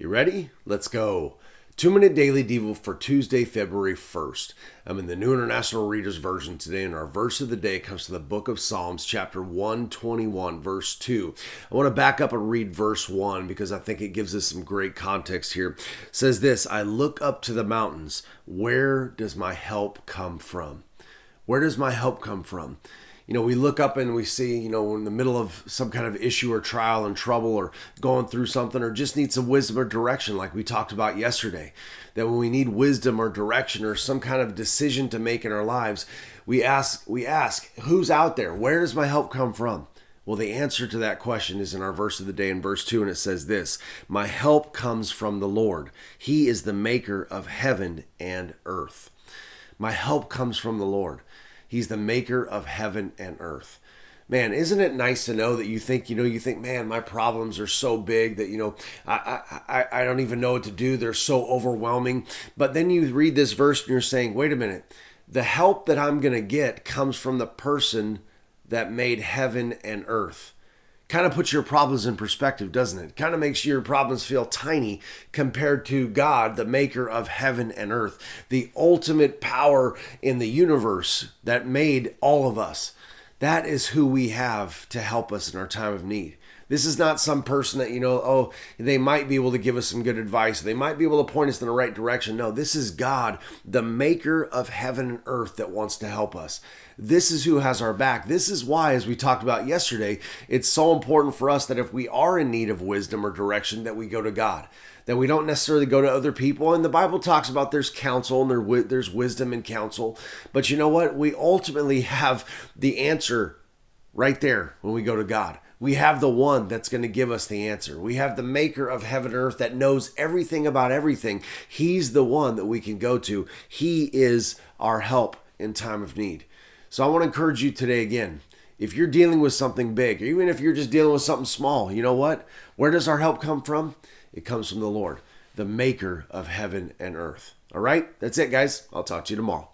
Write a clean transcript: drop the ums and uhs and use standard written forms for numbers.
You ready? Let's go. 2-minute daily devotional for Tuesday, February 1st. I'm in the New International Reader's Version today, and our verse of the day comes from the book of Psalms, chapter 121, verse 2. I want to back up and read verse 1 because I think it gives us some great context here. It says this, I look up to the mountains. Where does my help come from? Where does my help come from? We look up and we see, in the middle of some kind of issue or trial and trouble or going through something or just need some wisdom or direction like we talked about yesterday, that when we need wisdom or direction or some kind of decision to make in our lives, we ask, who's out there? Where does my help come from? Well, the answer to that question is in our verse of the day in verse 2, and it says this, my help comes from the Lord. He is the maker of heaven and earth. My help comes from the Lord. He's the maker of heaven and earth. Man, isn't it nice to know that you think, man, my problems are so big that, I don't even know what to do. They're so overwhelming. But then you read this verse and you're saying, wait a minute, the help that I'm going to get comes from the person that made heaven and earth. Kind of puts your problems in perspective, doesn't it? Kind of makes your problems feel tiny compared to God, the maker of heaven and earth, the ultimate power in the universe that made all of us. That is who we have to help us in our time of need. This is not some person that, they might be able to give us some good advice. They might be able to point us in the right direction. No, this is God, the maker of heaven and earth that wants to help us. This is who has our back. This is why, as we talked about yesterday, it's so important for us that if we are in need of wisdom or direction, that we go to God, that we don't necessarily go to other people. And the Bible talks about there's counsel and there's wisdom and counsel. But you know what? We ultimately have the answer right there when we go to God. We have the one that's going to give us the answer. We have the maker of heaven and earth that knows everything about everything. He's the one that we can go to. He is our help in time of need. So I want to encourage you today again, if you're dealing with something big, or even if you're just dealing with something small, you know what? Where does our help come from? It comes from the Lord, the maker of heaven and earth. All right? That's it, guys. I'll talk to you tomorrow.